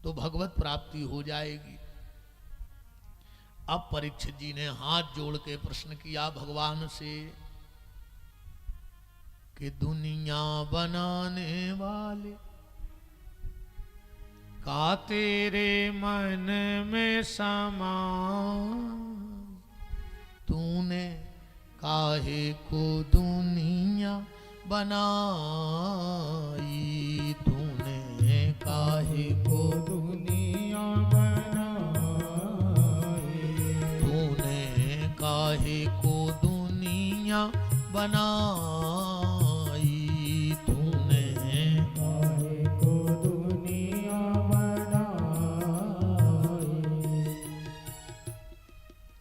तो भगवत प्राप्ति हो जाएगी। अब परीक्षित जी ने हाथ जोड़ के प्रश्न किया भगवान से कि दुनिया बनाने वाले का तेरे मन में समा, तूने काहे को दुनिया बनाई, तूने काहे को दुनिया बनाई, तूने काहे को दुनिया बनाई, तूने काहे को दुनिया बनाई।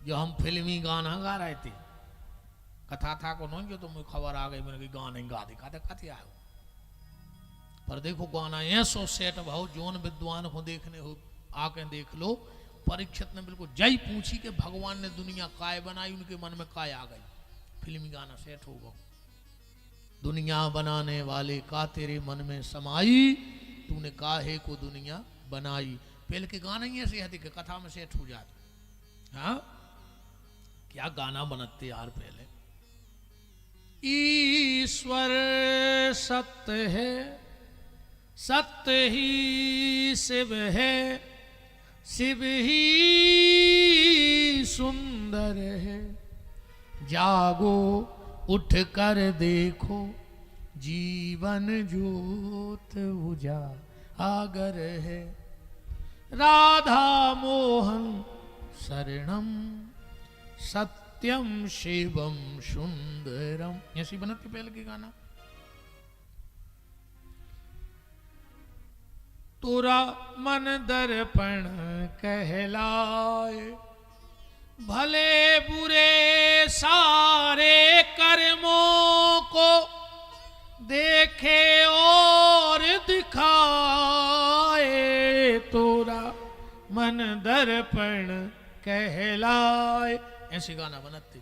जो हम फिल्मी गाना गा रहे थे, कथा था को नहीं, जो तुम्हें खबर आ गई मैंने गाना गा दिखा दे कथे आयो, पर देखो गाना ऐसो सेट भाव जोन विद्वान को देखने हो आके देख लो। परीक्षित ने बिल्कुल जय पूछी कि भगवान ने दुनिया काय बनाई, उनके मन में काय आ गई, फिल्मी गाना सेट हो गया। दुनिया बनाने वाले का तेरे मन में समाई, तूने काहे को दुनिया बनाई। पहले के गाना ही ऐसे है कि कथा में सेट हो जाते। हाँ क्या गाना बनते यार पहले। ईश्वर सत्य है, सत्य ही शिव है, शिव ही सुंदर है, जागो उठ कर देखो जीवन ज्योत उजागर है, राधा मोहन शरणम सत्यम शिवम सुंदरम। ऐसी बनती पहले की गाना। तोरा मन दर्पण कहलाए, भले बुरे सारे कर्मों को देखे और दिखाए, तोरा मन दर्पण कहलाए। ऐसे गाना बनते।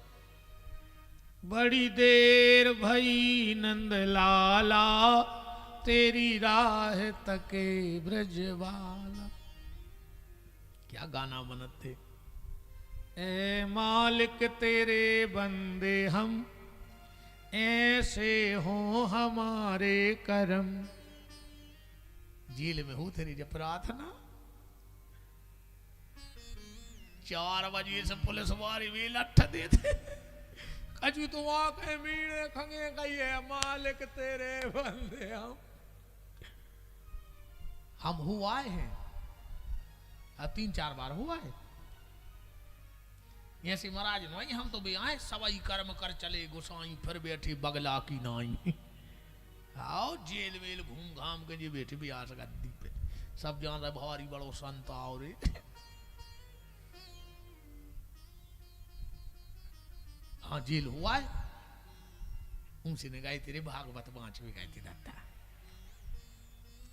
बड़ी देर भई नंद लाला, तेरी राह तके ब्रजवाला। क्या गाना बनते। ए मालिक तेरे बंदे हम, ऐसे हो हमारे करम। जेल में हो तेरी जब प्रार्थना, 4 बजे से पुलिस वाली भी लठ देते, कछु तो आंखें मीड़े खंगे गई है, मालिक तेरे बंदे हम हुआ है। 3-4 बार हुआ है। ऐसे महाराज नहीं, हम तो भी आए सवाई कर्म कर चले गोसाई, फिर बैठे बगला की नाई। आओ जेल वेल घूम घाम के जी बैठे भी आ गद्दी पे, सब जान रहे भारी बड़ो संत आओ रे। हाँ जेल हुआ है। उनसे ने गाई तेरे भागवत 5वीं गाई थी दत्ता।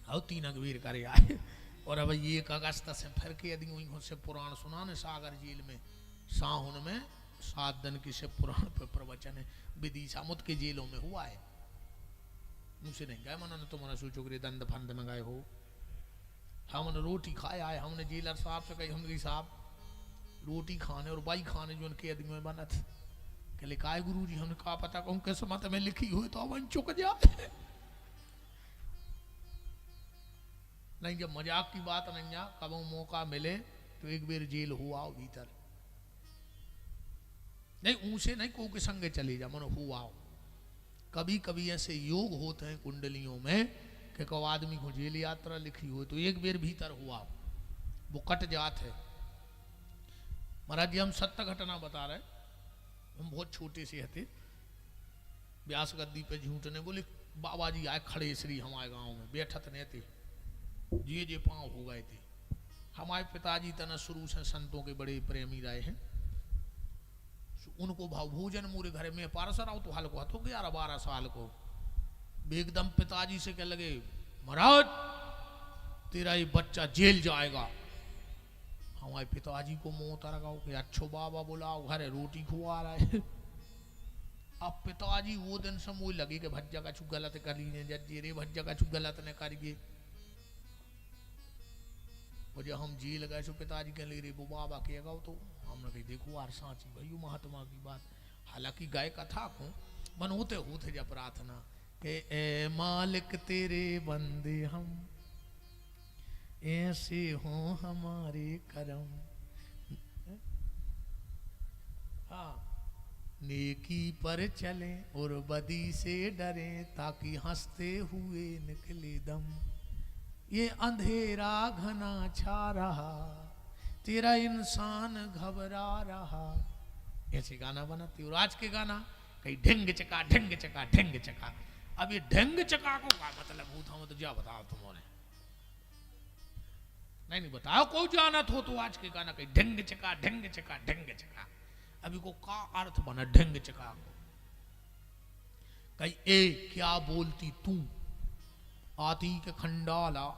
आओ 3 अगवीर करे आए। और अब 1 अगस्त से फिर के यदि वहीं से पुराण सुनाने सागर जेल में साहुन में 7 दिन की से पुराण पे प्रवचन है। विदिशा मुत के जेलों में हुआ है। मुझसे नहीं गए मना तो मना सोचो कि दंड फंद में गए हो। हमने रोटी खाया है। हमने जेलर साहब से कही, हमने साहब रोटी खाने और बाई खाने जो उनके आदमी में बना था। कहले काय गुरु जी, हमने कहा पता कहूँ किस्मत में लिखी हुई तो अपन चुक जाए। नहीं जब मजाक की बात नहीं है, कब मौका मिले तो एक बार जेल हुआ भीतर। नहीं ऊंसे नहीं को के संगे चले जा, मनो हुआ। कभी कभी ऐसे योग होते हैं कुंडलियों में कि को आदमी को जेल यात्रा लिखी हो तो एक बार भीतर हुआ, वो कट जात है। महाराज जी हम सत्य घटना बता रहे। हम बहुत छोटे से थे, व्यास गद्दी पे झूठने बोले बाबा जी आए खड़े श्री हमारे गांव में बैठत नहीं थे, जे पांव हो गए थे। हमारे पिताजी तना शुरू से संतों के बड़े प्रेमी रहे हैं। उनको भाव भोजन मोरे घर में पारसर आओ तो हाल को हथो 11-12 साल को एकदम पिताजी से कह लगे महाराज तेरा ये बच्चा जेल जाएगा। हमारे पिताजी को मुंह तरगाओ कि अच्छो बाबा बुलाओ घरे रोटी खुआ रहा है। अब पिताजी वो दिन से मुझे लगे कि भज्जा का छू गलत कर लीजिए, जज्जे रे भज्जा का छू गलत न करिए। और जब हम जी लगाए सो पिताजी कह ले रे वो बाबा के गाओ तो हमने कही देखो आर सांची भाई महात्मा की बात। हालांकि गाय कथा को मन होते होते जब प्रार्थना के ए मालिक तेरे बंदे हम ऐसे हो हमारे करम, हाँ नेकी पर चले और बदी से डरे ताकि हंसते हुए निकले दम। ये अंधेरा घना छा रहा तेरा इंसान घबरा रहा। ऐसे गाना बनाती और आज के गाना कहीं ढंग चका ढंग चका ढंग चका। अब ये ढंग चका को क्या मतलब होता मैं तो जा बताओ तुम्हारे नहीं बताओ को जानत हो तो आज के गाना कहीं ढंग चका ढंग चका ढंग चका। अभी को का अर्थ बना ढंग चका को कहीं ए क्या बोलती तू आती के खंडाला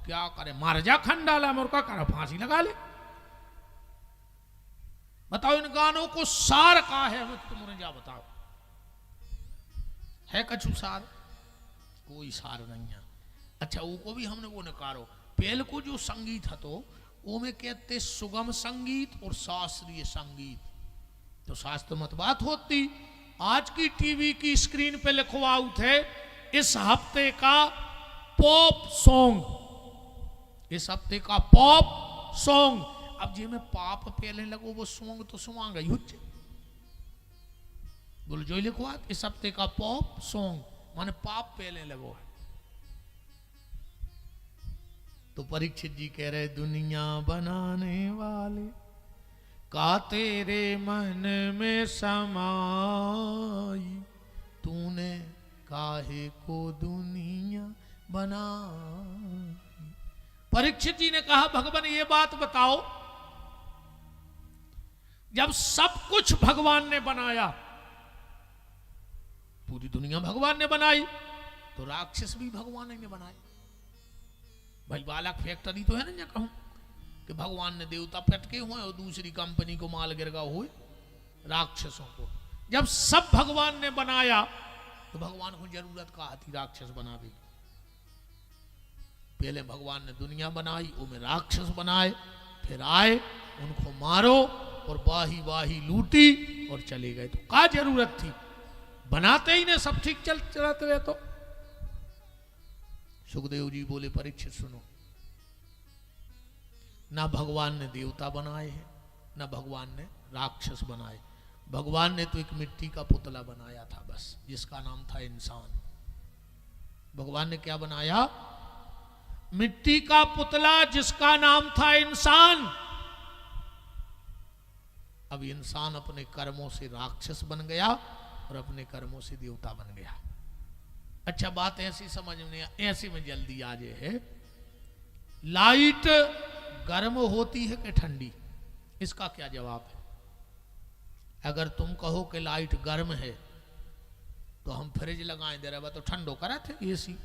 क्या करे मार जा खंडाला मोर का करे फांसी लगा ले। बताओ इन गानों को सार का है तुमने जा बताओ है कछु सार? कोई सार नहीं है। अच्छा वो को भी हमने वो नकारो पहले को जो संगीत है तो वो में कहते सुगम संगीत और शास्त्रीय संगीत। तो शास्त्र मत बात होती। आज की टीवी की स्क्रीन पे लिखवाऊ थे इस हफ्ते का पॉप सॉन्ग, इस हफ्ते का पॉप सॉन्ग। अब जी में पाप पहले लगो वो सॉन्ग तो सुनांगा ही बोलो जो लिखवा इस हफ्ते का पॉप सॉन्ग माने पाप पहले लगो है। तो परीक्षित जी कह रहे दुनिया बनाने वाले का तेरे मन में समाई तूने काहे को दुनिया बनाई। परीक्षित जी ने कहा भगवान ये बात बताओ जब सब कुछ भगवान ने बनाया पूरी दुनिया भगवान ने बनाई तो राक्षस भी भगवान ने बनाए। भाई बालक फैक्ट्री तो है ना कहूं कि भगवान ने देवता पटके हुए और दूसरी कंपनी को माल गिरगा हुए राक्षसों को। जब सब भगवान ने बनाया तो भगवान को जरूरत का थी राक्षस बनावे। पहले भगवान ने दुनिया बनाई उनमें राक्षस बनाए फिर आए उनको मारो और वाही वाही लूटी और चले गए। तो क्या जरूरत थी बनाते ही ने सब ठीक चलते रहे। तो सुखदेव जी बोले परीक्षित सुनो ना भगवान ने देवता बनाए हैं ना भगवान ने राक्षस बनाए। भगवान ने तो एक मिट्टी का पुतला बनाया था बस जिसका नाम था इंसान। भगवान ने क्या बनाया? मिट्टी का पुतला जिसका नाम था इंसान। अब इंसान अपने कर्मों से राक्षस बन गया और अपने कर्मों से देवता बन गया। अच्छा बात ऐसी समझ में ऐसे में जल्दी आ जाए है लाइट गर्म होती है कि ठंडी? इसका क्या जवाब है? अगर तुम कहो कि लाइट गर्म है तो हम फ्रिज लगाएं दे रहे तो ठंडो करा थे एसी।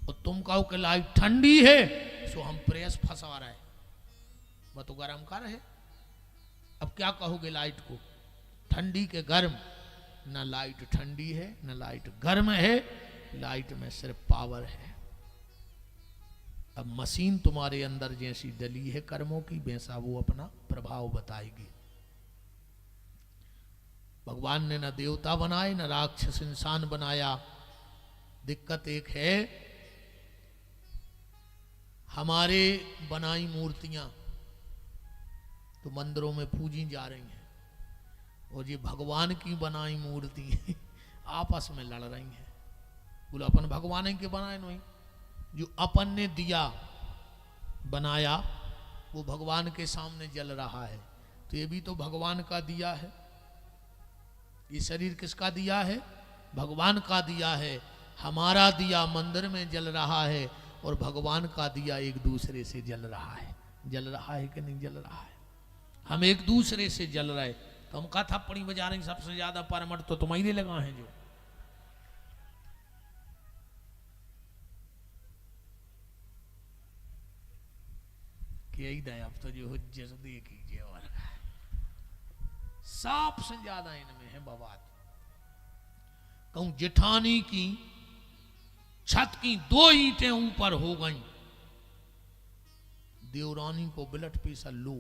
और तुम कहो कि लाइट ठंडी है तो हम प्रेस फंसा रहे वह तो गर्म कर है। अब क्या कहोगे लाइट को? ठंडी के गर्म? ना लाइट ठंडी है ना लाइट गर्म है, लाइट में सिर्फ पावर है। अब मशीन तुम्हारे अंदर जैसी डली है कर्मों की वैसा वो अपना प्रभाव बताएगी। भगवान ने ना देवता बनाए ना राक्षस इंसान बनाया। दिक्कत एक है हमारे बनाई मूर्तियां तो मंदिरों में पूजी जा रही हैं और ये भगवान की बनाई मूर्ति आपस में लड़ रही हैं। बोलो अपन भगवान के बनाए नहीं, जो अपन ने दिया बनाया वो भगवान के सामने जल रहा है तो ये भी तो भगवान का दिया है। ये शरीर किसका दिया है? भगवान का दिया है। हमारा दिया मंदिर में जल रहा है और भगवान का दिया एक दूसरे से जल रहा है। जल रहा है कि नहीं जल रहा है? हम एक दूसरे से जल रहे। तो हम कहा थप्पड़ी बजा रहे सबसे ज्यादा परमट तो तुम्हारे लगा है जो यही दे। अब तो जो हुज्जत देखिए और साफ से ज्यादा इनमें है बवाद। कहूं जेठानी की छत की 2 ईंटें ऊपर हो गई, देवरानी को ब्लड प्रेशर लो,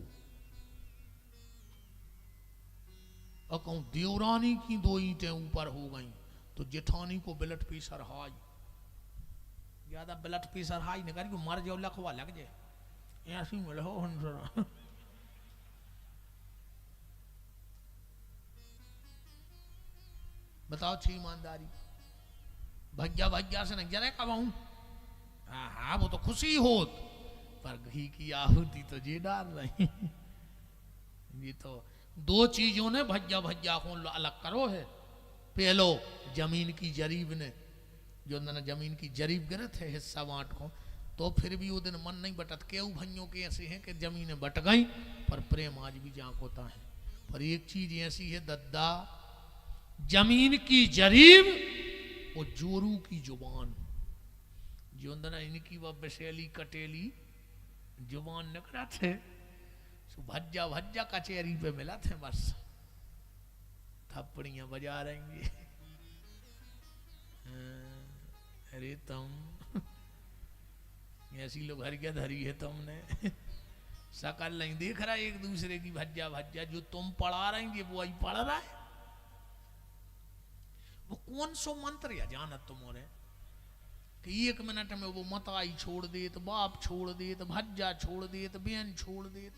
और कहूं देवरानी की 2 ईंटें ऊपर हो गई तो जेठानी को ब्लड प्रेशर हाई। ज्यादा ब्लड प्रेशर हाई न कर मर जाओ, लखवा लग जाए, ऐसी मिल हो हंसरा। बताओ छी ईमानदारी, भज्जा भज्जा से नहीं जरा कब आऊं। हाँ हाँ वो तो खुशी होत, पर घी की आहुति तो जे डाल रही। ये तो 2 चीजों ने भज्जा भज्जा को अलग करो है। पहलो जमीन की जरीब ने, जो ना जमीन की जरीब गिरे थे हिस्सा बांट को, तो फिर भी वो दिन मन नहीं बटत। केऊ भइयों के ऐसे हैं कि जमीनें बट गई पर प्रेम आज भी जांक होता है। पर एक चीज ऐसी है दद्दा, जमीन की जरीब और जोरू की जुबान, जो ना इनकी वह बसेली कटेली जुबान निकला थे, सो भज्जा भज्जा कचेरी पे मिला थे, बस थप्पड़ियां बजा रहेंगे। अरे तुम ऐसी लोग हर क्या धरी है तुमने, सकल नहीं देख रहा एक दूसरे की भज्जा भज्जा। जो तुम पढ़ा रहेंगे वो वही पढ़ रहा है। वो कौन सो मंत्र या जानत तुम्हारे कि 1 मिनट में वो मताई छोड़ दे, तो बाप छोड़ दे, तो भज्जा छोड़ दे, तो बहन छोड़ दे।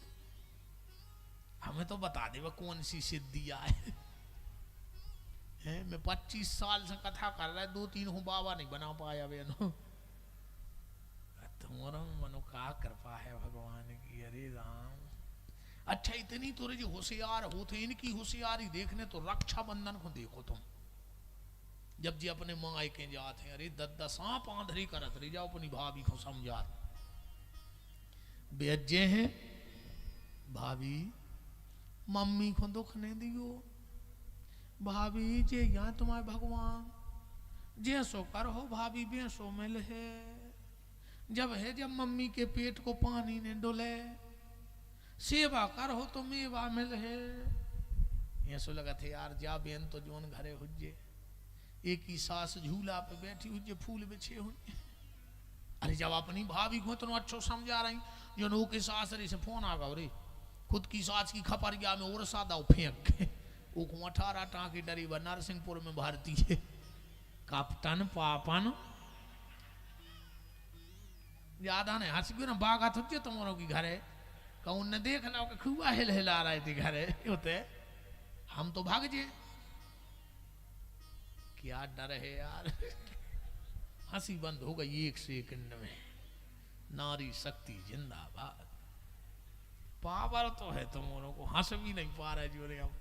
हमें तो बता दे वो कौन सी सिद्धि आए। मैं 25 साल से कथा कर रहा है, 2-3 हूँ बाबा नहीं बना पाया बहनों। तुम्हारा मनो का कृपा है भगवान की। अरे राम, अच्छा इतनी तो जो होशियार होते, इनकी होशियारी देखने तो रक्षाबंधन को देखो तुम, जब जी अपने माए के जाते हैं, अरे 10 सांप आंधरी करत रही जाओ अपनी भाभी को समझा। बेज्जे हैं भाभी, मम्मी को दुख नहीं दियो, भाभी जे यहाँ तुम्हारे भगवान जैसो कर हो भाभी बेसो मिल है। जब मम्मी के पेट को पानी ने डोले, सेवा कर हो तो मेवा मिल है। ऐसो लगा थे यार जा बेन तो जोन घरे हुजे, एक ही सास झूला पे बैठी हुई, फूल बिछे हुए। अरे जब अपनी भाभी को तो अच्छो समझा रही, जो नो के सास रे से फोन आ गया, रे खुद की सास की खपरिया में और सादा फेंक के वो 18 टाँके डरी व नरसिंहपुर में भर्ती है। कप्तान पापन ज्यादा ने हंस गयो ना, बागा तुझे तुम्हारों की घरे कहूँ ने देख लो कि खुआ हिल हिला रहे थे घरे होते, हम तो भाग जे। क्या डर है यार। हंसी बंद हो गई 1 सेकंड में। नारी शक्ति जिंदाबाद। पावर तो है तुम्हारों को, हंस भी नहीं पा रहे जो रे। अब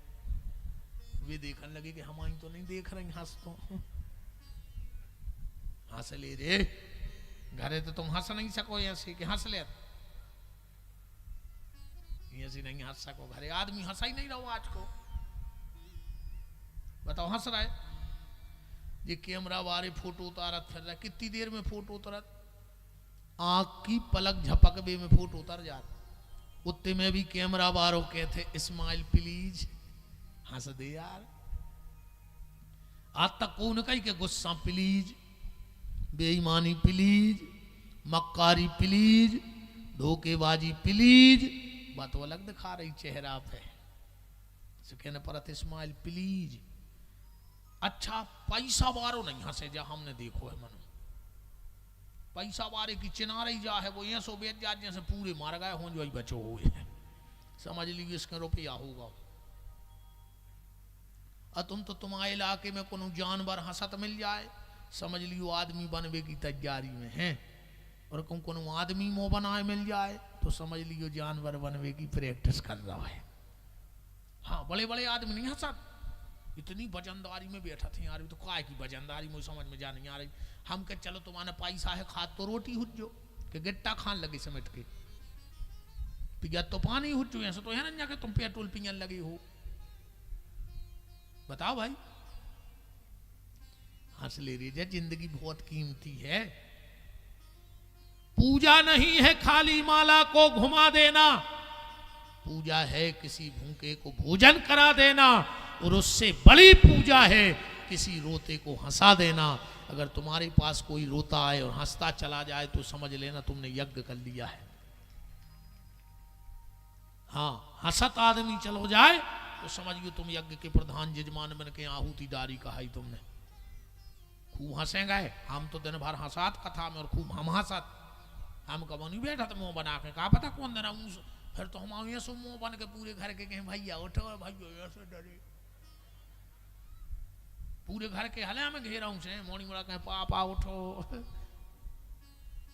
वे देखने लगे कि हमारी तो नहीं देख रही हंस, तो हंस ले रे। घरे तो तुम हंस नहीं सको ऐसे कि हंस ले, ऐसे नहीं हंस सको। घरे आदमी हंसा ही नहीं रहो आज को। बताओ हंस रहा है, ये कैमरा वाले फोटो उतारत फिर रहा, कितनी देर में फोटो उतारत, आंख की पलक झपक बे में फोटो उतर जाता। उत्ते में भी कैमरा वालों कहते स्माइल प्लीज, हंस दे यार। आज तक कौन कही के गुस्सा प्लीज, बेईमानी प्लीज, मक्कारी प्लीज, धोखेबाजी प्लीज, बात वो अलग दिखा रही चेहरा पे, कहने पर स्माइल प्लीज। अच्छा पैसा वारो नहीं हंसे जा, हमने देखो है मनो पैसा वारे की चिनारी जा है वो ये सो बेच जा जैसे पूरे मार गए हों, जो ही बचो हुए है, समझ लीजिए इसका रुपया होगा। और तुम तो तुम्हारे इलाके में कोनो जानवर हंसत मिल जाए, समझ लियो आदमी बनवे की तैयारी में है। और कोनो आदमी मुंह बनाए मिल जाए तो समझ लियो जानवर बनवे की प्रैक्टिस कर रहा है। हाँ बड़े बड़े आदमी नहीं हंसत, इतनी वजनदारी में बैठा थे यार, तो काय की वजनदारी मुझे समझ में जा नहीं आ रही। हम कह चलो तुम्हारा पैसा है, खा तो रोटी हुज्जो कि गिट्टा खान लगे समेट के, पिया तो पानी हुज्जो, ऐसा तो है ना जाके तुम पेट्रोल पियन लगे हो। बताओ भाई, हंस ले रही है, जिंदगी बहुत कीमती है। पूजा नहीं है खाली माला को घुमा देना, पूजा है किसी भूखे को भोजन करा देना, और उससे बड़ी पूजा है किसी रोते को हंसा देना। अगर तुम्हारे पास कोई रोता है और हंसता चला जाए तो समझ लेना तुमने यज्ञ कर लिया है। हाँ, हंसत आदमी चलो जाए तो समझियो तुम यज्ञ के प्रधान यजमान बन के आहुति डारी कहा ही तुमने। खूब हंसेंगे हम तो दिन भर हंसात कथा में, और खूब हम हंसत, हम कब नहीं बैठा तो मुंह बना के, कहा पता कौन देना मुंह, फिर तो हम ये सब मुंह बन के पूरे घर के कहें भैया उठो भैया ऐसे डरे, पूरे घर के हले में घेरा से मोड़ी मोड़ा कहे पापा उठो,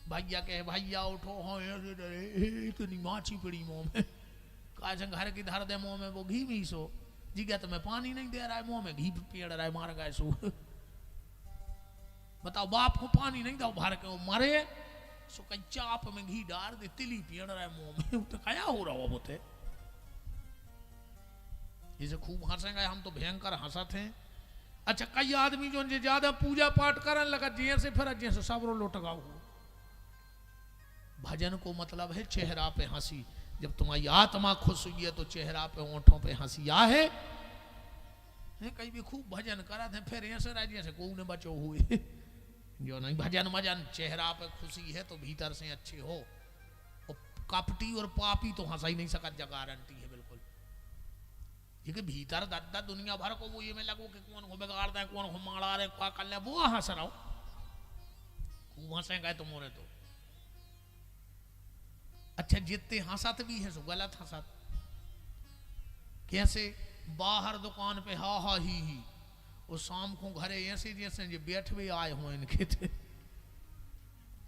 भैया कहे भैया उठो, हाँ ऐसे डरे, इतनी माछी पड़ी मुंह में, कहा घर की धर दे मुंह में वो घी भी सो, जिज्ञा तो मैं पानी नहीं दे रहा है मुंह में घी पेड़ रहा है मार गए सो। बताओ बाप को पानी नहीं दो भर के वो मरे, सो कहीं चाप में घी डाल दे तिली पेड़ रहा है मुंह में, तो क्या हो रहा हो बोते। इसे खूब हंसेंगे हम तो भयंकर हंसत हैं। अच्छा कई आदमी जो ज्यादा पूजा पाठ करने लगा जैसे फिर जैसे सबरो लोटगाओ, भजन को मतलब है चेहरा पे हंसी, जब तुम्हारी आत्मा खुश हुई है तो चेहरा पे ओंठों पे हंसी है। कहीं भी खूब भजन करा थे फिर ऐसे रह जैसे को ने बचो हुए, जो नहीं भजन मजन चेहरा पे खुशी है तो भीतर से अच्छे हो, और कपटी और पापी तो हंसा ही नहीं सका, गारंटी है बिल्कुल। ये कि भीतर दादा दुनिया भर को वो ये में लगो कि कौन को बिगाड़ता है, कौन को मारा रहे, क्या कर ले, वो हंस रहा हो, खूब हंसेंगे तो मोरे तो। अच्छा जितने हंसत भी है सो गलत हंसत, कैसे बाहर दुकान पे हा हा ही, और शाम को घरे ऐसे जैसे जो बैठ भी आए हुए इनके थे,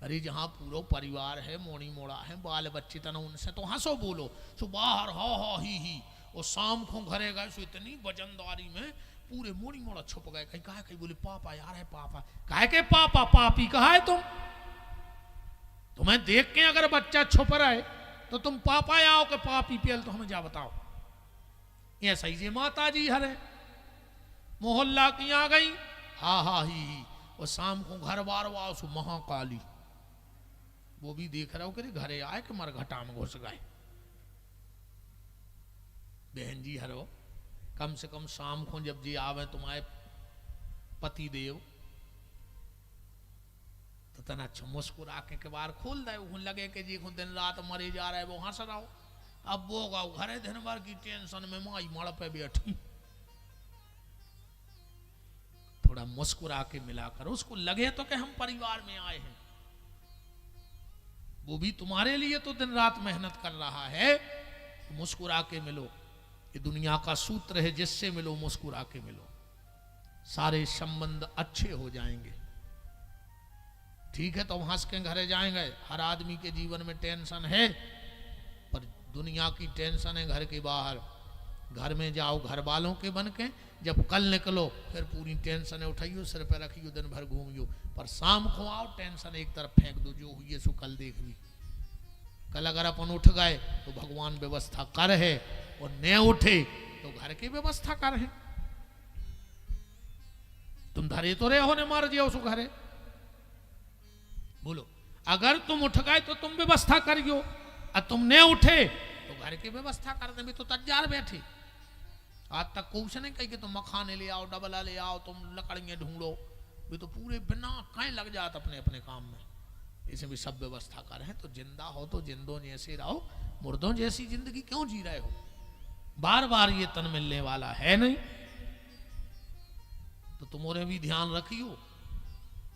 अरे जहाँ पूरा परिवार है मोड़ी मोड़ा है बाल बच्चे तना उनसे तो हंसो बोलो, सो बाहर हा हा ही, और शाम को घरे गए सो इतनी वजनदारी में पूरे मोड़ी मोड़ा छुप गए, कहीं कहा कहीं बोले पापा यार है पापा, कहे के पापा पापी कहा है तुम, तुम्हें देख के अगर बच्चा छुप रहा है तो तुम पापा आओ के पापी पेल, तो हमें जा बताओ। ये सही से माता जी हरे मोहल्ला की आ गई हा हा ही, और शाम को घर बार वाओ सो महाकाली, वो भी देख रहा हो कि घरे आए कि मरघटा में घुस गए। बहन जी हरो कम से कम शाम को जब जी आवे तुम्हारे पति देव तो तना अच्छा मुस्कुरा के बार खोल दे, लगे कि जी दिन रात मरे जा रहा है वो हंस रहा हो। अब वो गाओ घरे दिन भर की टेंशन में माई मड़ पे बैठी, थोड़ा मुस्कुरा के मिलाकर उसको लगे तो कि हम परिवार में आए हैं, वो भी तुम्हारे लिए तो दिन रात मेहनत कर रहा है, तो मुस्कुरा के मिलो। ये दुनिया का सूत्र है, जिससे मिलो मुस्कुरा के मिलो, सारे संबंध अच्छे हो जाएंगे। ठीक है तो हम हंस के घरे जाएंगे, हर आदमी के जीवन में टेंशन है, पर दुनिया की टेंशन है घर के बाहर, घर में जाओ घर वालों के बन के, जब कल निकलो फिर पूरी टेंशन उठाइयो सिर पे रखियो दिन भर घूमियो, पर शाम को आओ टेंशन एक तरफ फेंक दो, जो हुई सो कल देख भी। कल अगर अपन उठ गए तो भगवान व्यवस्था कर है, और न उठे तो घर की व्यवस्था कर है। तुम धरे तो रहे हो ने मार दिया उस घरे, बोलो अगर तुम उठ गए तो तुम व्यवस्था करियो, और तुम ने उठे तो घर की व्यवस्था करने में तो तैयार बैठे। आज तक कुछ नहीं कही कि तुम मखाने ले आओ, डबला ले आओ, तुम लकड़ियां ढूंढो, भी तो पूरे बिना कहीं लग जात अपने अपने काम में। इसे भी सब व्यवस्था कर है, तो जिंदा हो तो जिंदों जैसे रहो, मुर्दों जैसी जिंदगी क्यों जी रहे हो। बार बार ये तन मिलने वाला है नहीं, तो तुम्हारे भी ध्यान रखियो।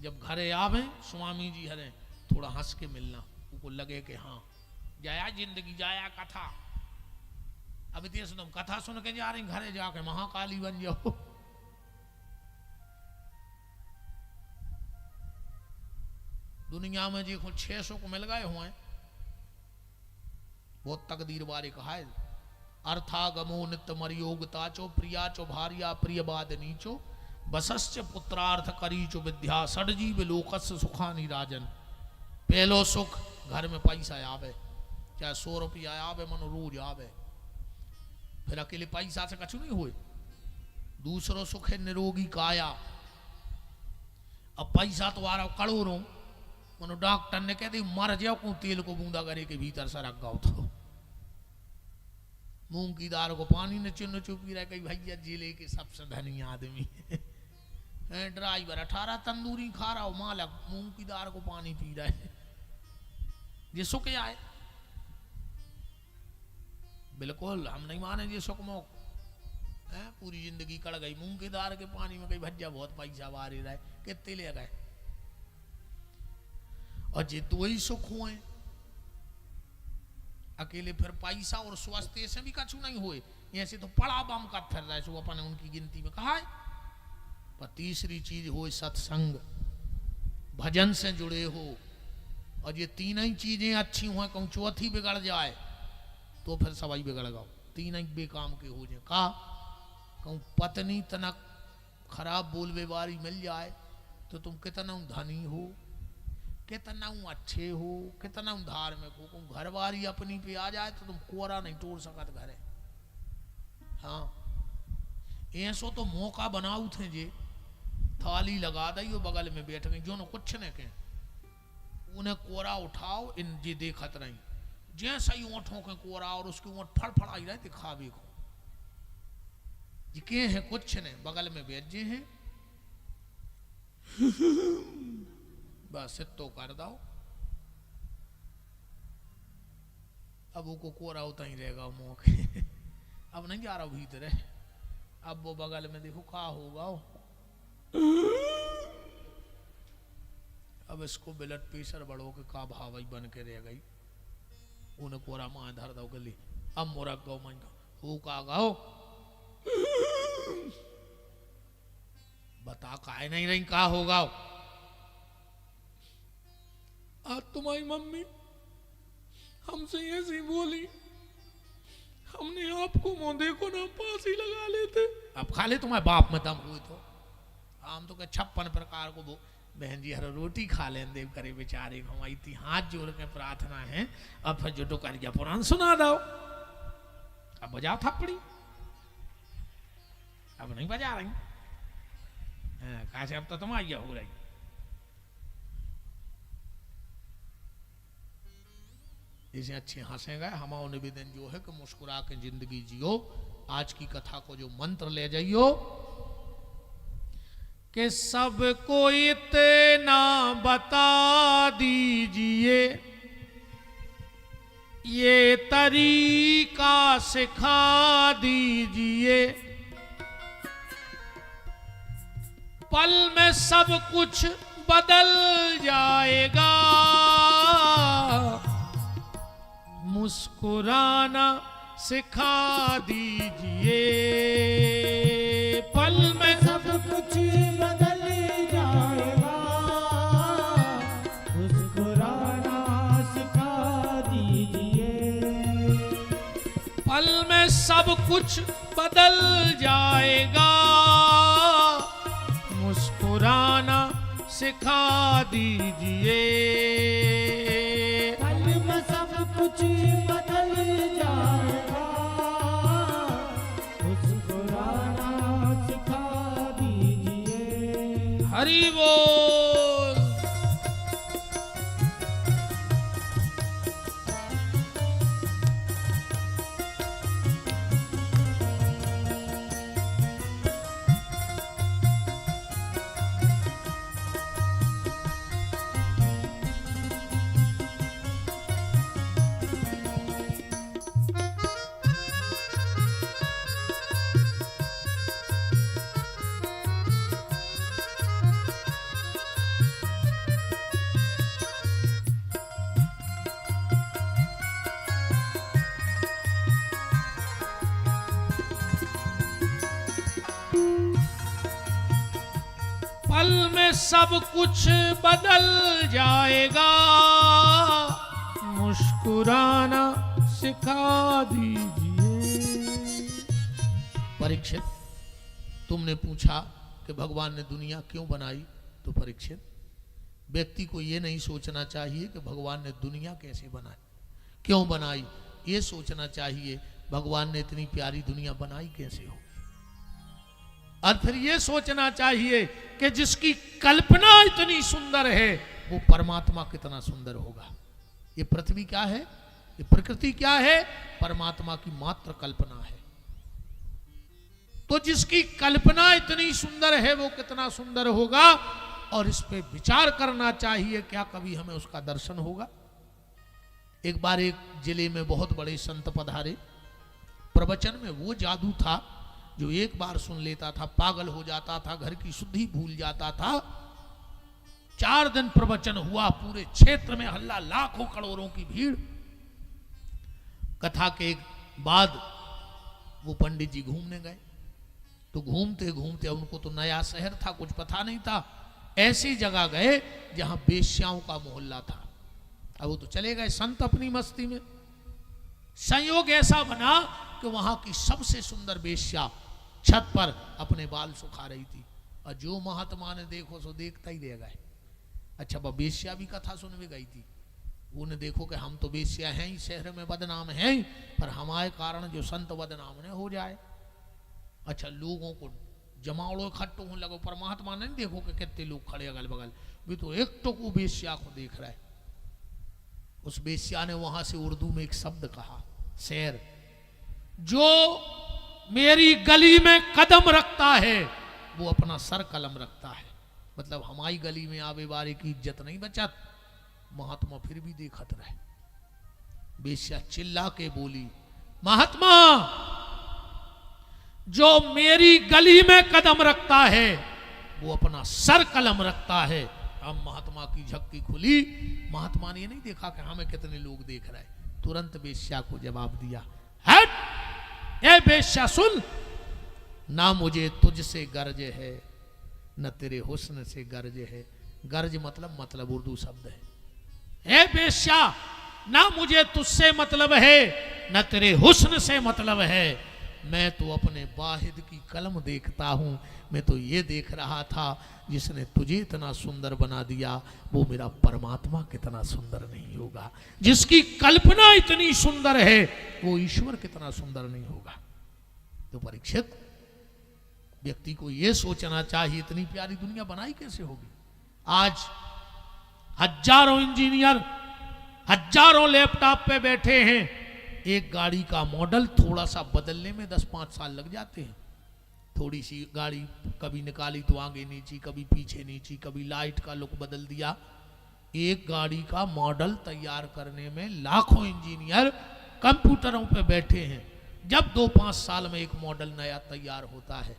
जब घरे आवे स्वामी जी हरे थोड़ा हंस के मिलना, उनको लगे कि हाँ जाया जिंदगी जाया कथा। अब इतने तुम कथा सुन के जा रही, घरे जाके महाकाली बन जाओ। दुनिया में जो 600 को मिल गए हुए, बहुत तकदीर बारे कहा है। अर्थागमो नित्य मरियोगता चो प्रिया चो भारिया प्रिय बाद नीचो बसस्य पुत्रार्थ करीचो विद्या सड़जीव लोकस सुखानी राजन। पहलो सुख घर में पैसा आवे, चाहे 100 रुपया आवे मनो रोज आवे, फिर अकेले पैसा से कछु नहीं हुए। दूसरो सुख है निरोगी काया। अब पैसा तो आ रहा करोड़ों, मनो डॉक्टर ने कह दी मर जाओ को तेल को बूंदा करे के भीतर सरक गाओ, तो मूंग की दाल को पानी ने चुन चुपी रह गई। भैया जिले के सबसे धनी आदमी ड्राइवर 18 तंदूरी खा रहा हो, मालक मूंग की दाल को पानी पी रहा है, ये सुख आए। बिल्कुल हम नहीं माने ये सुखमोक है। पूरी जिंदगी कड़ गई मूंग की दाल के पानी में, कहीं भज्जा बहुत पैसा बारी रहे, कितने ले गए। और जे दो ही सुख हुए अकेले, फिर पैसा और स्वास्थ्य से भी कछु नहीं हुए, ऐसे तो पड़ा बम का फिर रहे सो अपन उनकी गिनती में कहा है। पर तीसरी चीज हो सत्संग, भजन से जुड़े हो, और ये तीन ही चीजें अच्छी हुए, कहूँ चौथी बिगड़ जाए तो फिर सवाई बिगड़ गओ। तीन ही बेकाम के हो जाए। कहा कहूँ पत्नी तनक खराब बोल व्यवहारी मिल जाए तो तुम कितना धनी हो, कितना अच्छे हो, कितना धार्मिक हो, कहूँ घरवारी अपनी पे आ जाए तो तुम कोरा नहीं तोड़ सकत घरे। हाँ ऐसो तो मौका बनाऊ थे जे थाली लगा दई और बगल में बैठ गई, जो न कुछ न कहें, उन्हें कोरा उठाओ, इन जी देखत रही, जैसा ही ओंठों के कोरा और उसकी ओंठ फड़फड़ाई रहे दिखावे को, जी के हैं कुछ ने, बगल में बैठ जे हैं बस तो कर दो। अब वो कोरा होता ही रहेगा मौके अब नहीं जा रहा भीतर है, अब वो बगल में देखो क्या होगा। अब इसको ब्लड प्रेशर बढ़ो के का भावई बन के रह गई, उन्हें कोरा मां धर दो गली, अब मोरा गौ मन हो का गाओ बता काहे नहीं रही, का होगा। आज तुम्हारी मम्मी हमसे ऐसी बोली, हमने आपको मुंह देखो ना फांसी लगा लेते। अब खा ले तुम्हारे बाप में दम हुए तो हम तो 56 प्रकार को बहन जी हर रोटी खा लें देव करे बेचारे, हमारी थी हाथ जोड़ के प्रार्थना है। अब फिर जो टोकरिया पुराण सुना दो, अब बजाओ थप्पड़ी, अब नहीं बजा रही कहा से, अब तो तुम्हारी हो रही। इसे अच्छे हंसे गए। हमारा निवेदन जो है कि मुस्कुरा के जिंदगी जियो। आज की कथा को जो मंत्र ले जाइयो कि सबको इतना बता दीजिए, ये तरीका सिखा दीजिए, पल में सब कुछ बदल जाएगा, मुस्कुराना सिखा दीजिए, पल में सब कुछ बदल जाएगा, मुस्कुराना सिखा दीजिए, पल में सब कुछ बदल जाएगा, मुस्कुराना सिखा दीजिए, पल में सब कुछ बदल जाएगा, मुस्कुराना सिखा दीजिए। हरि बोल। पल में सब कुछ बदल जाएगा, मुस्कुराना सिखा दीजिए। परीक्षित, तुमने पूछा कि भगवान ने दुनिया क्यों बनाई, तो परीक्षित व्यक्ति को यह नहीं सोचना चाहिए कि भगवान ने दुनिया कैसे बनाई, क्यों बनाई, ये सोचना चाहिए भगवान ने इतनी प्यारी दुनिया बनाई कैसे हो। और फिर ये सोचना चाहिए कि जिसकी कल्पना इतनी सुंदर है वो परमात्मा कितना सुंदर होगा। ये पृथ्वी क्या है, ये प्रकृति क्या है, परमात्मा की मात्र कल्पना है। तो जिसकी कल्पना इतनी सुंदर है वो कितना सुंदर होगा, और इस पे विचार करना चाहिए, क्या कभी हमें उसका दर्शन होगा। एक बार एक जिले में बहुत बड़े संत पधारे, प्रवचन में वो जादू था जो एक बार सुन लेता था पागल हो जाता था, घर की शुद्धि भूल जाता था। 4 दिन प्रवचन हुआ, पूरे क्षेत्र में हल्ला, लाखों करोड़ों की भीड़। कथा के बाद वो पंडित जी घूमने गए, तो घूमते घूमते, उनको तो नया शहर था, कुछ पता नहीं था, ऐसी जगह गए जहां बेश्याओं का मोहल्ला था। अब वो तो चले गए संत अपनी मस्ती में। संयोग ऐसा बना कि वहां की सबसे सुंदर बेश्या छत पर अपने बाल सुखा रही थी, और जो महात्मा ने देखो सो देखता ही रह गए। अच्छा, वह बेश्या भी कथा सुनने गई थी। उन्हें देखो कि हम तो बेश्या हैं ही, शहर में बदनाम हैं ही, पर हमारे कारण जो संत बदनाम न हो जाए। अच्छा, लोगों को जमावड़ो इकट्ठो होने लगे, पर महात्मा ने देखो कि कितने लोग खड़े अगल बगल, भी तो एक तो को बेश्या को देख रहा है। उस बेश्या ने वहां से उर्दू में एक शब्द कहा, शेर, जो मेरी गली में कदम रखता है वो अपना सर कलम रखता है। मतलब हमारी गली में आवे वाले की इज्जत नहीं बचत। महात्मा फिर भी देखत रहे। बेश्या चिल्ला के बोली, महात्मा, जो मेरी गली में कदम रखता है वो अपना सर कलम रखता है। अब महात्मा की झक्की खुली। महात्मा ने ये नहीं देखा कि हमें कितने लोग देख रहे हैं, तुरंत बेश्या को जवाब दिया, हट, ए बेश्या सुन, ना मुझे तुझसे गर्ज है न तेरे हुस्न से गर्ज है। गर्ज मतलब उर्दू शब्द है। ए बेश्या, ना मुझे तुझसे मतलब है न तेरे हुस्न से मतलब है। मैं तो अपने वाहिद की कलम देखता हूं। मैं तो ये देख रहा था, जिसने तुझे इतना सुंदर बना दिया वो मेरा परमात्मा कितना सुंदर नहीं होगा। जिसकी कल्पना इतनी सुंदर है वो ईश्वर कितना सुंदर नहीं होगा। तो परीक्षित, व्यक्ति को यह सोचना चाहिए, इतनी प्यारी दुनिया बनाई कैसे होगी। आज हजारों इंजीनियर हजारों लैपटॉप पे बैठे हैं, एक गाड़ी का मॉडल थोड़ा सा बदलने में 10-5 साल लग जाते हैं। थोड़ी सी गाड़ी कभी निकाली तो आगे नीची, कभी पीछे नीची, कभी लाइट का लुक बदल दिया। एक गाड़ी का मॉडल तैयार करने में लाखों इंजीनियर कंप्यूटरों पे बैठे हैं। जब 2-5 साल में एक मॉडल नया तैयार होता है,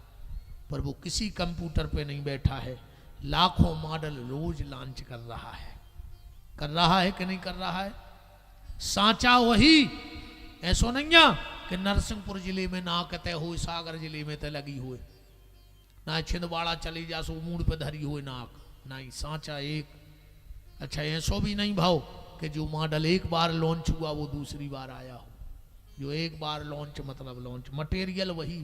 पर वो किसी कंप्यूटर पे नहीं बैठा है, लाखों मॉडल रोज लॉन्च कर रहा है। कर रहा है कि नहीं कर रहा है? सांचा वही, ऐसो नहीं है कि नरसिंहपुर जिले में नाक तय हो, सागर जिले में तय लगी हुए, ना छिंदवाड़ा चली जा सो मूड पे धरी हुए नाक, नहीं, सांचा एक। अच्छा, ऐसो भी नहीं भाव कि जो मॉडल एक बार लॉन्च हुआ वो दूसरी बार आया हो। जो एक बार लॉन्च मतलब लॉन्च, मटेरियल वही।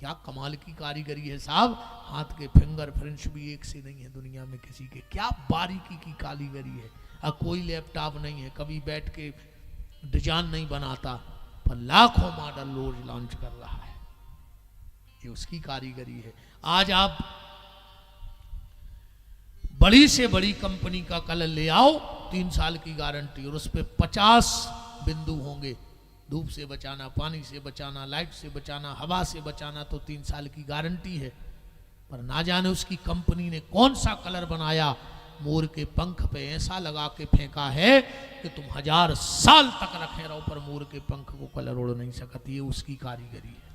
क्या कमाल की कारीगरी है साहब। हाथ के फिंगरप्रिंट्स भी एक से नहीं है दुनिया में किसी के। क्या बारीकी की कारीगरी है। अब कोई लैपटॉप नहीं है कभी बैठ के डिजाइन नहीं बनाता, पर लाखों मॉडल रोज लॉन्च कर रहा है। ये उसकी कारीगरी है। आज आप बड़ी से बड़ी कंपनी का कलर ले आओ, 3 साल की गारंटी, और उस पर 50 बिंदु होंगे। धूप से बचाना, पानी से बचाना, लाइट से बचाना, हवा से बचाना, तो 3 साल की गारंटी है। पर ना जाने उसकी कंपनी ने कौन सा कलर बनाया, मोर के पंख पे ऐसा लगा के फेंका है कि तुम 1000 साल तक रखे रहो पर मोर के पंख को कलर उड़ नहीं सकती। ये उसकी कारीगरी है।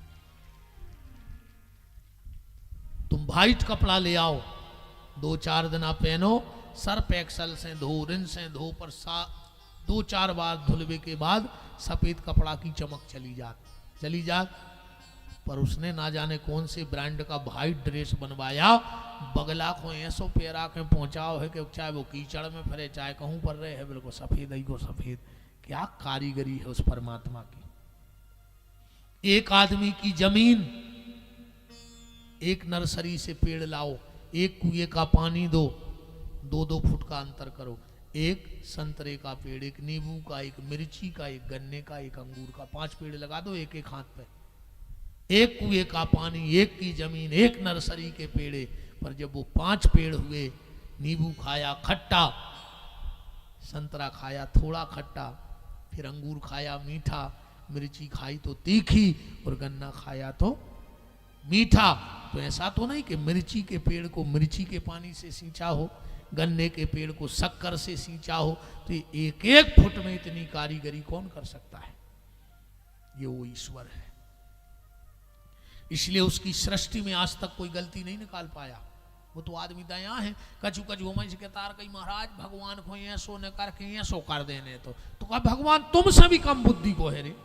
तुम वाइट कपड़ा ले आओ, 2-4 दिन आप पहनो, सर्फ एक्सल से धो, रिन से धो, पर 2-4 बार धुलवे के बाद सफेद कपड़ा की चमक चली जात। पर उसने ना जाने कौन से ब्रांड का वाइट ड्रेस बनवाया, बगला को ऐसो पेरा के पहुंचाओ है कि चाहे वो कीचड़ में फिरे चाहे कहूं पर रहे है, बिल्कुल सफेद ही को सफेद। क्या कारीगरी है उस परमात्मा की। एक आदमी की जमीन, एक नर्सरी से पेड़ लाओ, एक कुएं का पानी दो, 2-2 फुट का अंतर करो, एक संतरे का पेड़, एक नींबू का, एक मिर्ची का, एक गन्ने का, एक अंगूर का, 5 पेड़ लगा दो एक एक हाथ पे। एक कुएं का पानी, एक की जमीन, एक नर्सरी के पेड़े। पर जब वो 5 पेड़ हुए, नींबू खाया खट्टा, संतरा खाया थोड़ा खट्टा, फिर अंगूर खाया मीठा, मिर्ची खाई तो तीखी, और गन्ना खाया तो मीठा। तो ऐसा तो नहीं कि मिर्ची के पेड़ को मिर्ची के पानी से सींचा हो, गन्ने के पेड़ को शक्कर से सींचा हो। तो एक एक फुट में इतनी कारीगरी कौन कर सकता है। ये वो ईश्वर है। इसलिए उसकी सृष्टि में आज तक कोई गलती नहीं निकाल पाया। वो तो आदमी दया है, कछु कछु मैं के तार कही महाराज भगवान को ऐसो न करके ऐसो कर देने तो कहा भगवान तुमसे भी कम बुद्धि को है रे।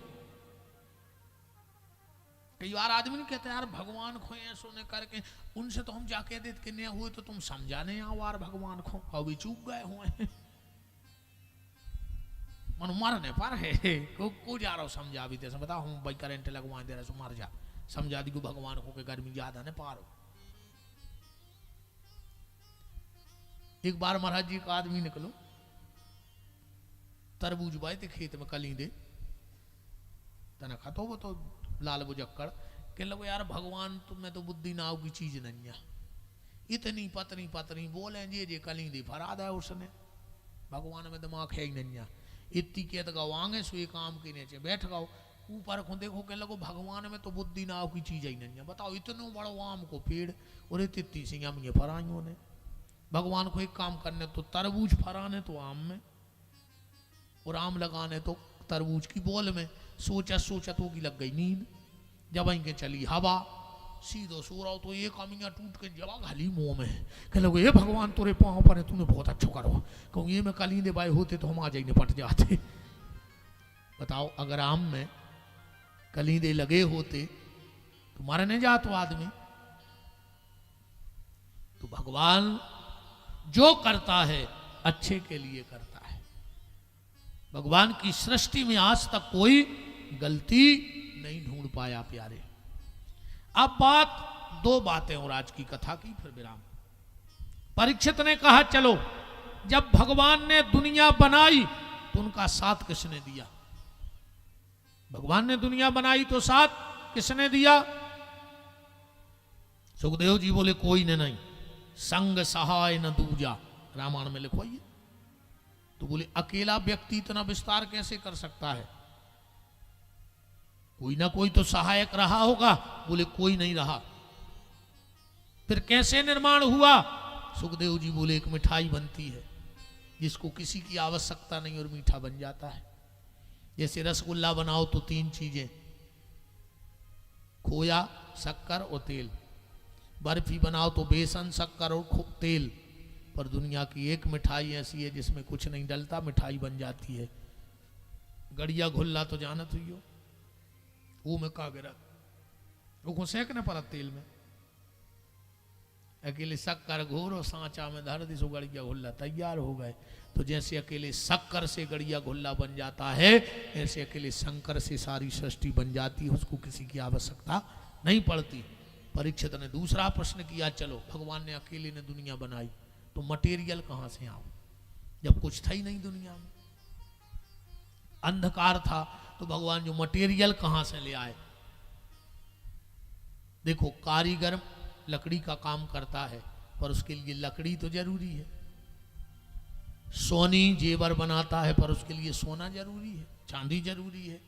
कई बार आदमी नहीं कहते यार भगवान को ऐसो न करके, उनसे तो हम जाके देते कि नहीं हुए तो तुम समझाने आओ यार भगवान को, अभी चूक गए हुए मन मरने पर है को जा रहा हो समझा भी दे, बताओ हम भाई करेंट लगवा दे रहे सो मर जा, समझा दी को भगवान को के गर्मी ज्यादा ने पारो। एक बार महाराज जी का आदमी निकलो तरबूज बाए थे खेत में कली दे तना खातो वो तो लाल बुजक्कड़ कह लगो यार भगवान तुम्हें तो बुद्धि नाव की चीज नहीं है, इतनी पतनी पतनी बोले जे कली दे फरा दे उसने, भगवान में दिमाग है ही नहीं है। इतनी कहत गाओ आगे सो काम के नीचे बैठ गाओ ऊपर को देखो कह लगो भगवान में तो बुद्धि नाव की चीज ही नहीं है। बताओ इतनो बड़ो आम को पेड़ और इतनी सी हम ये फराइयों ने, भगवान को एक काम करने तो तरबूज फराने तो आम में और आम लगाने तो तरबूज की बोल में। सोचा सोचा तो की लग गई नींद, जब इनके चली हवा सीधो सो रहा हो तो एक अमिया टूट के जवा घाली मुंह में कह लगे ये भगवान तोरे पाँव पर है तूने बहुत अच्छा करो, कहूँ ये में कलींदे बाई होते तो हम आ जाए निपट जाते। बताओ अगर आम में कलींदे लगे होते तो मरने जातो आदमी। तो भगवान जो करता है अच्छे के लिए करता है। भगवान की सृष्टि में आज तक कोई गलती नहीं ढूंढ पाया प्यारे। अब बात दो बातें और आज की कथा की फिर विराम। परीक्षित ने कहा चलो जब भगवान ने दुनिया बनाई तो उनका साथ किसने दिया? भगवान ने दुनिया बनाई तो साथ किसने दिया? सुखदेव जी बोले कोई ने नहीं, संग सहाय न दूजा, रामायण में लिखवाइए। तो बोले अकेला व्यक्ति इतना विस्तार कैसे कर सकता है? कोई ना कोई तो सहायक रहा होगा। बोले कोई नहीं रहा। फिर कैसे निर्माण हुआ? सुखदेव जी बोले एक मिठाई बनती है जिसको किसी की आवश्यकता नहीं और मीठा बन जाता है। जैसे रसगुल्ला बनाओ तो तीन चीजें, खोया शक्कर और तेल। बर्फी बनाओ तो बेसन शक्कर और तेल। पर दुनिया की एक मिठाई ऐसी है जिसमें कुछ नहीं डलता, मिठाई बन जाती है। गड़िया घुल्ला तो जानत हुई हो, वो में का गिरा वो सेकने पर तेल में अकेले शक्कर घोरो सांचा में धर दी सो गड़िया घुल्ला तैयार हो गए। तो जैसे अकेले शक्कर से गड़िया घुल्ला बन जाता है ऐसे अकेले शंकर से सारी सृष्टि बन जाती है, उसको किसी की आवश्यकता नहीं पड़ती। परीक्षित ने दूसरा प्रश्न किया चलो भगवान ने अकेले ने दुनिया बनाई तो मटेरियल कहां से आओ? जब कुछ था ही नहीं दुनिया में, अंधकार था, तो भगवान जो मटेरियल कहां से ले आए? देखो कारीगर लकड़ी का काम करता है पर उसके लिए लकड़ी तो जरूरी है। सोनी जेवर बनाता है पर उसके लिए सोना जरूरी है, चांदी जरूरी है।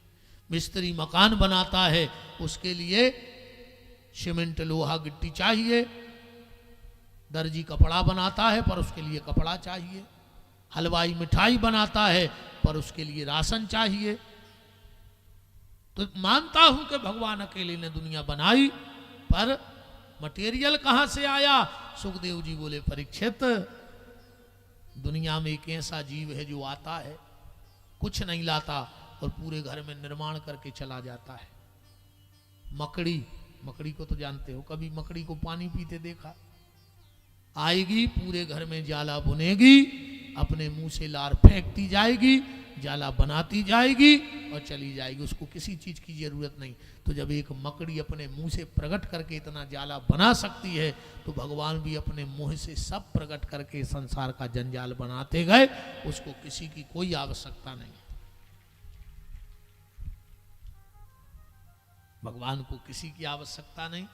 मिस्त्री मकान बनाता है उसके लिए सीमेंट लोहा गिट्टी चाहिए। दर्जी कपड़ा बनाता है पर उसके लिए कपड़ा चाहिए। हलवाई मिठाई बनाता है पर उसके लिए राशन चाहिए। तो मानता हूं कि भगवान अकेले ने दुनिया बनाई पर मटेरियल कहां से आया? सुखदेव जी बोले परीक्षित दुनिया में एक ऐसा जीव है जो आता है कुछ नहीं लाता और पूरे घर में निर्माण करके चला जाता है। मकड़ी, मकड़ी को तो जानते हो, कभी मकड़ी को पानी पीते देखा? आएगी पूरे घर में जाला बुनेगी, अपने मुंह से लार फेंकती जाएगी, जाला बनाती जाएगी और चली जाएगी, उसको किसी चीज की जरूरत नहीं। तो जब एक मकड़ी अपने मुंह से प्रकट करके इतना जाला बना सकती है तो भगवान भी अपने मुंह से सब प्रकट करके संसार का जंजाल बनाते गए, उसको किसी की कोई आवश्यकता नहीं। भगवान को किसी की आवश्यकता नहीं।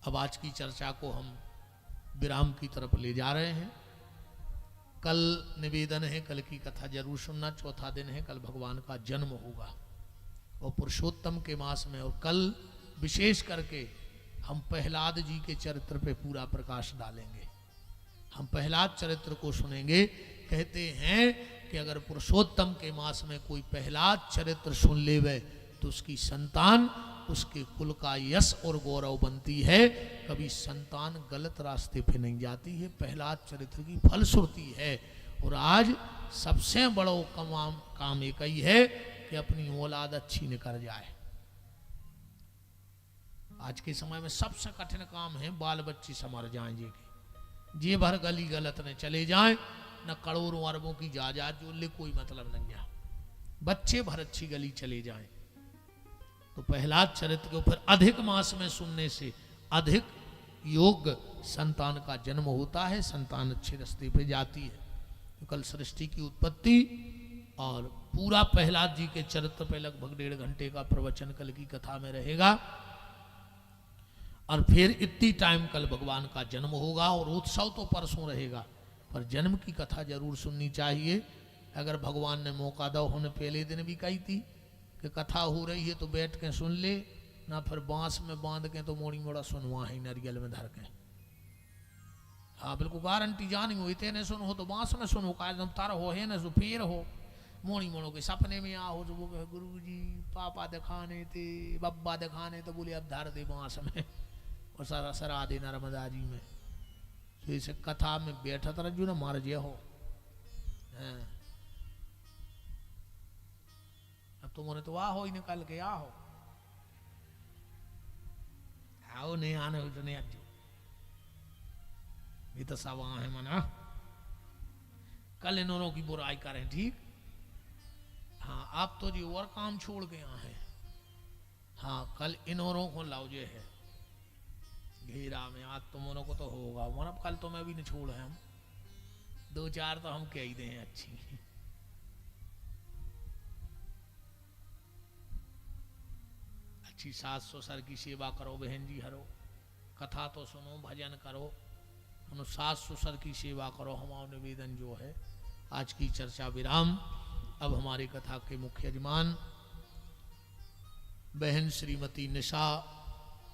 अब आज की चर्चा को हम विराम की तरफ ले जा रहे हैं। कल निवेदन है, कल की कथा जरूर सुनना। चौथा दिन है, कल भगवान का जन्म होगा और पुरुषोत्तम के मास में। और कल विशेष करके हम प्रहलाद जी के चरित्र पे पूरा प्रकाश डालेंगे। हम प्रहलाद चरित्र को सुनेंगे। कहते हैं कि अगर पुरुषोत्तम के मास में कोई प्रहलाद चरित्र सुन लेवे तो उसकी संतान उसके कुल का यश और गौरव बनती है, कभी संतान गलत रास्ते पे नहीं जाती है। प्रहलाद चरित्र की फलश्रुति है। और आज सबसे बड़ा काम एक ही है कि अपनी औलाद अच्छी निकल जाए। आज के समय में सबसे कठिन काम है बाल बच्चे संवर जाए जे भर गली गलत ने चले जाएं, न करोड़ों अरबों की जायदाद जो ले कोई मतलब नहीं है, बच्चे भर अच्छी गली चले जाएं। तो प्रहलाद चरित्र के ऊपर अधिक मास में सुनने से अधिक योग्य संतान का जन्म होता है, संतान अच्छे रास्ते पे जाती है। तो कल सृष्टि की उत्पत्ति और पूरा प्रहलाद जी के चरित्र पे लगभग 1.5 घंटे का प्रवचन कल की कथा में रहेगा। और फिर इतनी टाइम कल भगवान का जन्म होगा और उत्सव तो परसों रहेगा, पर जन्म की कथा जरूर सुननी चाहिए। अगर भगवान ने मौका दो, उन्होंने पहले दिन भी कही थी कि कथा हो रही है तो बैठ के सुन ले, ना फिर बांस में बांध के तो मोड़ी मोड़ा सुनवा है नारियल में धर के। हाँ बिल्कुल गारंटी जानी हो, इतने सुनो हो तो बांस में सुनो, का एकदम तार हो है ना सो फेर हो मोड़ी मोड़ो के सपने में आओ जो गुरु जी पापा दिखाने थे बब्बा दिखाने, तो बोले अब धर दे बांस में और सारा सरा दे नर्मदा जी में। तो इसे कथा में बैठा तरह जो ना मार जे हो। अब तुमने तो वाह हो ही निकल के आओ आओ नहीं आने हो तो नहीं अज्जो, ये तो सब है मना। कल इन्होंने की बुराई करें ठीक। हाँ आप तो जी और काम छोड़ के यहाँ है। हाँ कल इन्होंने को लाउजे है घेरा में, आज तुम को तो होगा मन, कल तो मैं भी नहीं छोड़ है, हम 2-4 तो हम कह ही दें अच्छी। अच्छी सास ससुर की सेवा करो बहन जी हरो, कथा तो सुनो भजन करो, उन सास ससुर की सेवा करो, हमारा निवेदन जो है। आज की चर्चा विराम। अब हमारी कथा के मुख्य यजमान बहन श्रीमती निशा,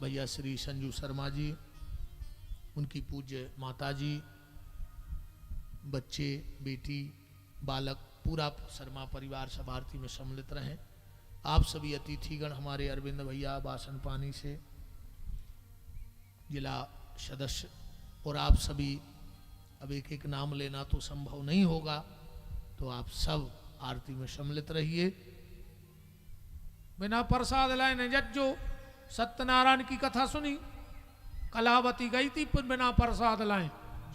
भैया श्री संजू शर्मा जी, उनकी पूज्य माता जी, बच्चे बेटी बालक पूरा शर्मा परिवार सब आरती में सम्मिलित रहें। आप सभी अतिथिगण हमारे अरविंद भैया बासन पानी से जिला सदस्य और आप सभी, अब एक एक नाम लेना तो संभव नहीं होगा, तो आप सब आरती में सम्मिलित रहिए। बिना प्रसाद लाए ने जज्जो सत्यनारायण की कथा सुनी, कलावती गई थी पर बिना प्रसाद लाए,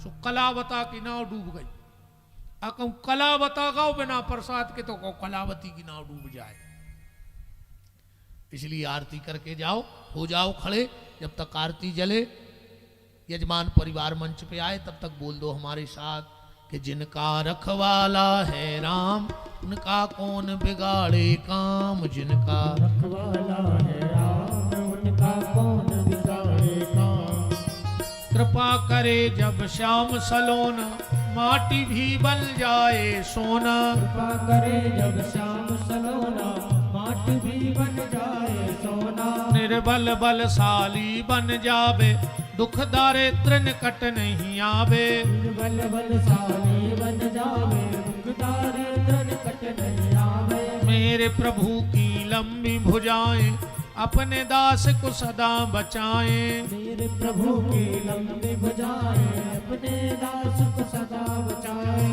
सो कलावता की नाव डूब गई। कहूं कलावता गाओ बिना प्रसाद के, तो कहो कलावती की नाव डूब जाए। इसलिए आरती करके जाओ, हो जाओ खड़े, जब तक आरती जले यजमान परिवार मंच पे आए तब तक बोल दो हमारे साथ कि जिनका रखवाला है राम, उनका कौन बिगाड़े काम। जिनका रखवाला है राम, उनका कौन बिगाड़े काम। कृपा करे जब श्याम सलोना, माटी भी बन जाए सोना। कृपा करे जब श्याम सलोना, माटी भी बन जाए सोना। निर्बल बलशाली बन जावे, दुख दारिद्र निकट नहीं आवे। बल बलशाली बन जावे, दुख दारिद्र निकट नहीं आवे। मेरे प्रभु की लंबी भुजाएं, अपने दास को सदा बचाएं। मेरे प्रभु की लंबी भुजाएं, अपने दास को सदा बचाएं।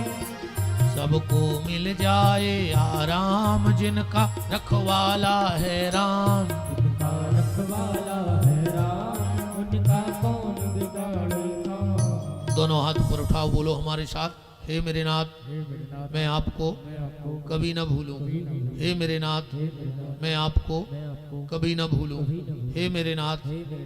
सबको मिल जाए आराम, जिनका रखवाला है राम। उनका रखवाला है राम, उनका कौन बिगाड़े काम। दोनों हाथ ऊपर उठाओ, बोलो हमारे साथ, हे मेरे नाथ हे मेरे नाथ, मैं आपको मैं आपको कभी न भूलूं। हे मेरे नाथ हे मेरे नाथ, मैं आपको मैं आपको कभी न भूलूं। हे मेरे नाथ हे मेरे